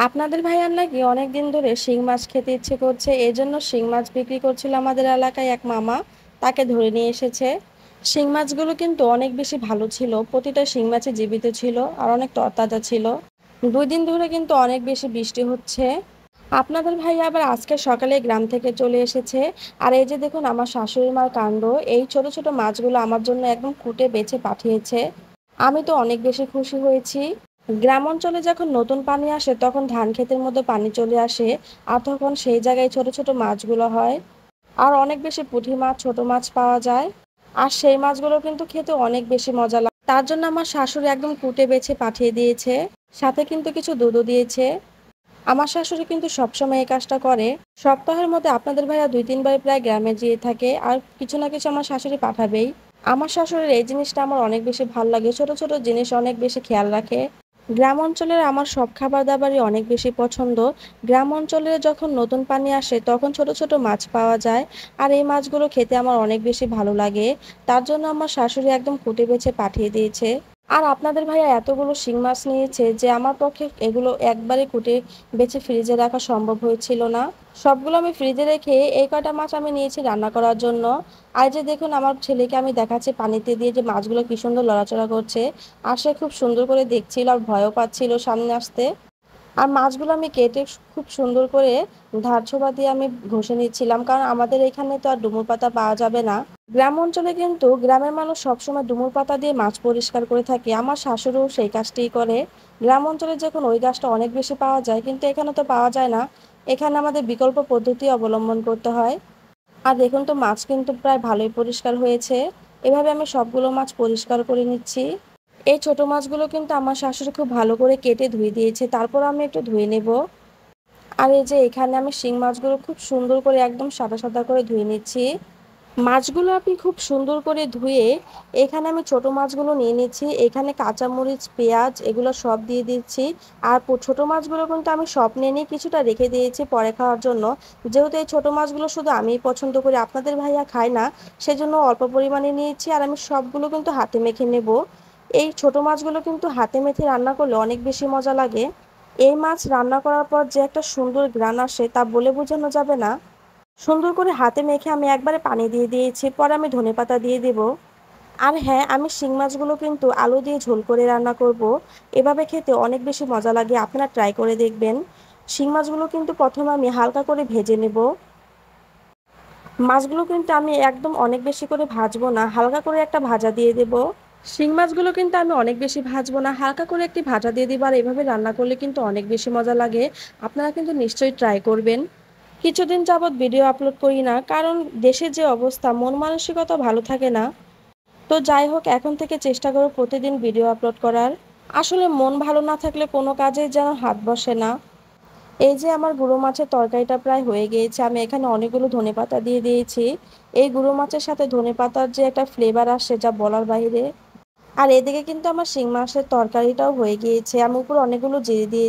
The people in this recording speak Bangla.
আপনাদের ভাইয়ার নাকি অনেকদিন ধরে শিং মাছ খেতে ইচ্ছে করছে, এজন্য শিং মাছ বিক্রি করছিল আমাদের এলাকায় এক মামা। তাকে ধরে নিয়ে এসেছে। শিং মাছগুলো কিন্তু অনেক বেশি ভালো ছিল, প্রতিটা শিং মাছই জীবিত ছিল আর অনেক তরতাজা ছিল। 2 দিন ধরে কিন্তু অনেক বেশি বৃষ্টি হচ্ছে। আপনাদের ভাইয়া আবার আজকে সকালে গ্রাম থেকে চলে এসেছে। আর এই যে দেখুন আমার শাশুড়ি মার কাণ্ড, এই ছোট ছোট মাছগুলো আমার জন্য একদম কুটে বেছে পাঠিয়েছে। আমি তো অনেক বেশি খুশি হয়েছি। গ্রাম অঞ্চলে যখন নতুন পানি আসে তখন ধান ক্ষেতের মধ্যে পানি চলে আসে, আর তখন সেই জায়গায় ছোট ছোট মাছগুলো হয়। আর অনেক বেশি পুঁটি মাছ, ছোট মাছ পাওয়া যায়। আর সেই মাছগুলো কিন্তু খেতে অনেক বেশি মজা লাগে। তার জন্য আমার শাশুড়ি একদম কুটে বেছে পাঠিয়ে দিয়েছে, সাথে কিন্তু কিছু দুধও দিয়েছে। আমার শাশুড়ি কিন্তু সবসময় এই কাজটা করে। সপ্তাহের মধ্যে আপনাদের ভাইয়া 2-3 বার প্রায় গ্রামে যেয়ে থাকে, আর কিছু না কিছু আমার শাশুড়ি পাঠাবেই। আমার শাশুড়ির এই জিনিসটা আমার অনেক বেশি ভাল লাগে, ছোট ছোট জিনিস অনেক বেশি খেয়াল রাখে। গ্রাম অঞ্চলের আমার সব খাবার দাবারই অনেক বেশি পছন্দ। গ্রাম অঞ্চলে যখন নতুন পানি আসে তখন ছোট ছোট মাছ পাওয়া যায়, আর এই মাছগুলো খেতে আমার অনেক বেশি ভালো লাগে। তার জন্য আমার শাশুড়ি একদম কুটে বেছে পাঠিয়ে দিয়েছে। আর আপনাদের ভাইয়া এতগুলো শিং মাছ নিয়েছে যে আমার পক্ষে এগুলো একবারে কুটে বেছে ফ্রিজে রাখা সম্ভব হয়েছিল না। সবগুলো আমি ফ্রিজে রেখে এই কয়টা মাছ আমি নিয়েছি রান্না করার জন্য। আর যে দেখুন আমার ছেলেকে আমি দেখাচ্ছি পানিতে দিয়ে যে মাছগুলো কি সুন্দর লড়াচড়া করছে। আর সে খুব সুন্দর করে দেখছিল আর ভয়ও পাচ্ছিল সামনে আসতে। আর মাছগুলো আমি কেটে খুব সুন্দর করে ধার ছোবা দিয়ে আমি ঘষে নিচ্ছিলাম, কারণ আমাদের এখানে তো আর ডুমুর পাতা পাওয়া যাবে না। গ্রাম অঞ্চলে কিন্তু গ্রামের মানুষ সবসময় ডুমুর পাতা দিয়ে মাছ পরিষ্কার করে থাকে, আমার শাশুড়িও সেই কাজটিই করে। গ্রাম অঞ্চলে যখন ওই গাছটা অনেক বেশি পাওয়া যায়, কিন্তু এখানে তো পাওয়া যায় না। এখানে আমাদের বিকল্প পদ্ধতি অবলম্বন করতে হয়। আর দেখুন তো মাছ কিন্তু প্রায় ভালোই পরিষ্কার হয়েছে। এভাবে আমি সবগুলো মাছ পরিষ্কার করে নিচ্ছি। এই ছোট মাছগুলো কিন্তু আমার শাশুড়ি খুব ভালো করে কেটে ধুয়ে দিয়েছে, তারপর আমি একটু ধুয়ে নেব। আর এই যে এখানে আমি শিং মাছগুলো খুব সুন্দর করে একদম সাদা সাদা করে ধুয়ে নিচ্ছি। মাছগুলো আমি খুব সুন্দর করে ধুয়ে এখানে আমি ছোট মাছগুলো নিয়ে নিচ্ছি। এখানে কাঁচামরিচ, পেঁয়াজ এগুলো সব দিয়ে দিচ্ছি। আর ছোট মাছগুলো কিন্তু আমি সব নিয়ে নিয়ে কিছুটা রেখে দিয়েছি পরে খাওয়ার জন্য। যেহেতু এই ছোট মাছগুলো শুধু আমিই পছন্দ করি, আপনাদের ভাইয়া খায় না, সেজন্য অল্প পরিমাণে নিয়েছি। আর আমি সবগুলো কিন্তু হাতে মেখে নেব। এই ছোট মাছগুলো কিন্তু হাতে মেখে রান্না করলে অনেক বেশি মজা লাগে। এই মাছ রান্না করার পর যে একটা সুন্দর ঘ্রাণ আসে তা বলে বোঝানো যাবে না। সুন্দর করে হাতে মেখে আমি একবারে পানি দিয়ে দিয়েছি, পরে আমি ধনেপাতা দিয়ে দেব। আর হ্যাঁ, আমি শিং মাছগুলো কিন্তু আলু দিয়ে ঝোল করে রান্না করব। এভাবে খেতে অনেক বেশি মজা লাগে, আপনারা ট্রাই করে দেখবেন। শিং মাছগুলো কিন্তু প্রথমে আমি হালকা করে ভেজে নেব। মাছগুলো কিন্তু আমি একদম অনেক বেশি করে ভাজবো না, হালকা করে একটা ভাজা দিয়ে দেব। শিং মাছগুলো কিন্তু আমি অনেক বেশি ভাজবো না, হালকা করে একটি ভাজা দিয়ে দিব। আর এভাবে রান্না করলে কিন্তু অনেক বেশি মজা লাগে। আপনারা কিন্তু নিশ্চয়ই ট্রাই করবেন। কিছুদিন যাবৎ ভিডিও আপলোড করি না, কারণ দেশের যে অবস্থা, মন মানসিকতা ভালো থাকে না। তো যাই হোক, এখন থেকে চেষ্টা করব প্রতিদিন ভিডিও আপলোড করার। আসলে মন ভালো না থাকলে কোনো কাজেই যেন হাত বসে না। এই যে আমার গুঁড়ো মাছের তরকারিটা প্রায় হয়ে গিয়েছে, আমি এখানে অনেকগুলো ধনেপাতা দিয়ে দিয়েছি। এই গুঁড়ো মাছের সাথে ধনেপাতার যে একটা ফ্লেভার আসে যা বলার বাইরে। আর এদিকে কিন্তু আমার শিং মাছের তরকারিটাও হয়ে গিয়েছে, আমি উপর অনেকগুলো জিরে দিয়েছি।